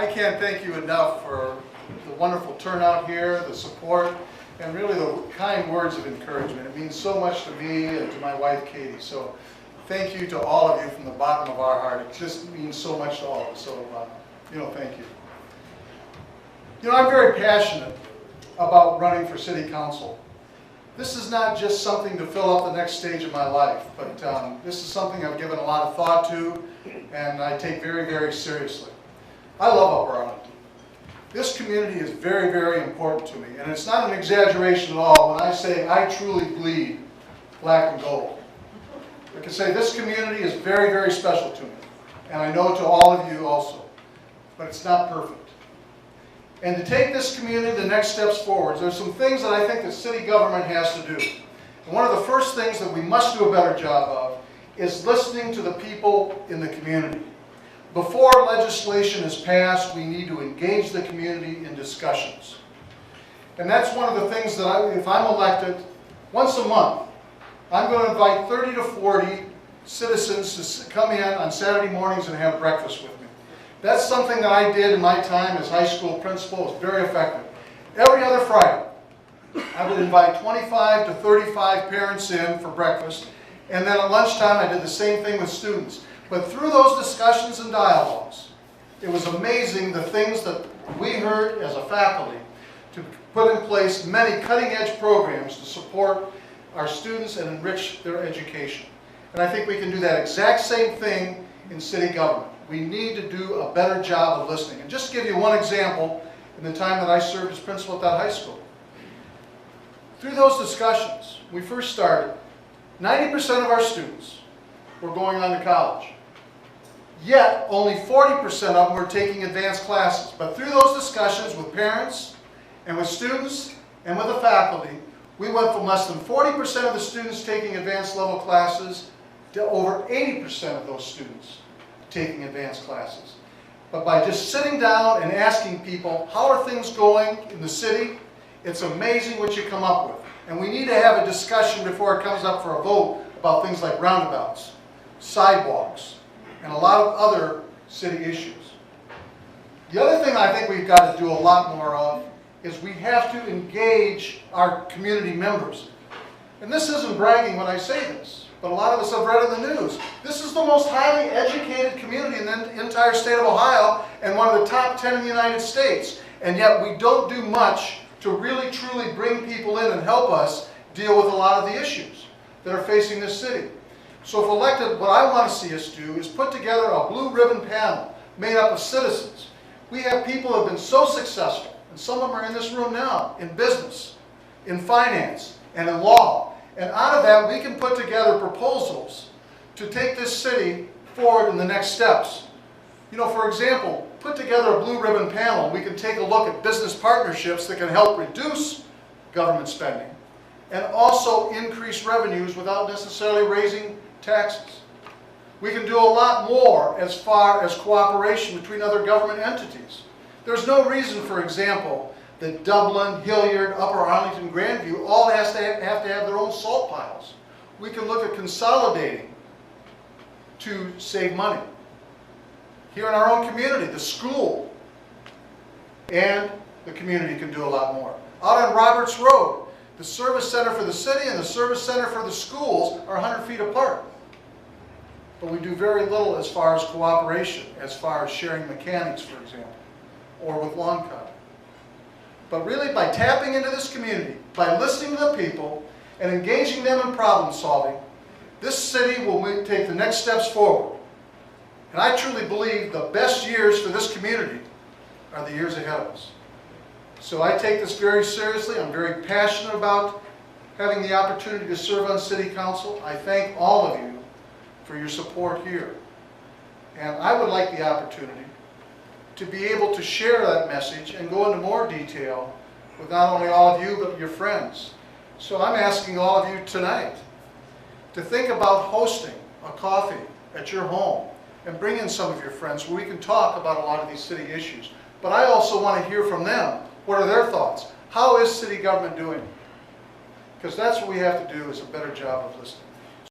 I can't thank you enough for the wonderful turnout here, the support, and really the kind words of encouragement. It means so much to me and to my wife, Katie. So thank you to all of you from the bottom of our heart. It just means so much to all of us. So, thank you. I'm very passionate about running for city council. This is not just something to fill up the next stage of my life, but this is something I've given a lot of thought to and I take very, very seriously. I love Upper Arlington. This community is very, very important to me, and it's not an exaggeration at all when I say I truly bleed black and gold. I can say this community is very, very special to me, and I know to all of you also, but it's not perfect. And to take this community the next steps forward, there's some things that I think the city government has to do. And one of the first things that we must do a better job of is listening to the people in the community. Before legislation is passed, we need to engage the community in discussions. And that's one of the things that if I'm elected, once a month, I'm going to invite 30 to 40 citizens to come in on Saturday mornings and have breakfast with me. That's something that I did in my time as high school principal. It was very effective. Every other Friday, I would invite 25 to 35 parents in for breakfast, and then at lunchtime I did the same thing with students. But through those discussions and dialogues, it was amazing the things that we heard as a faculty to put in place many cutting-edge programs to support our students and enrich their education. And I think we can do that exact same thing in city government. We need to do a better job of listening. And just to give you one example, in the time that I served as principal at that high school, through those discussions, we first started, 90% of our students were going on to college. Yet, only 40% of them were taking advanced classes. But through those discussions with parents and with students and with the faculty, we went from less than 40% of the students taking advanced level classes to over 80% of those students taking advanced classes. But by just sitting down and asking people, how are things going in the city, it's amazing what you come up with. And we need to have a discussion before it comes up for a vote about things like roundabouts, sidewalks, and a lot of other city issues. The other thing I think we've got to do a lot more of is we have to engage our community members. And this isn't bragging when I say this, but a lot of us have read in the news. This is the most highly educated community in the entire state of Ohio and one of the top 10 in the United States. And yet we don't do much to really truly bring people in and help us deal with a lot of the issues that are facing this city. So if elected, what I want to see us do is put together a blue ribbon panel made up of citizens. We have people who have been so successful, and some of them are in this room now, in business, in finance, and in law. And out of that, we can put together proposals to take this city forward in the next steps. For example, put together a blue ribbon panel. We can take a look at business partnerships that can help reduce government spending and also increase revenues without necessarily raising taxes. We can do a lot more as far as cooperation between other government entities. There's no reason, for example, that Dublin, Hilliard, Upper Arlington, Grandview all have to have their own salt piles. We can look at consolidating to save money. Here in our own community, the school and the community can do a lot more. Out on Roberts Road, the service center for the city and the service center for the schools are 100 feet apart. But we do very little as far as cooperation, as far as sharing mechanics, for example, or with lawn cutting. But really, by tapping into this community, by listening to the people and engaging them in problem solving, this city will take the next steps forward. And I truly believe the best years for this community are the years ahead of us. So I take this very seriously. I'm very passionate about having the opportunity to serve on City Council. I thank all of you for your support here. And I would like the opportunity to be able to share that message and go into more detail with not only all of you, but your friends. So I'm asking all of you tonight to think about hosting a coffee at your home and bring in some of your friends where we can talk about a lot of these city issues. But I also want to hear from them. What are their thoughts? How is city government doing? Because that's what we have to do, is a better job of listening.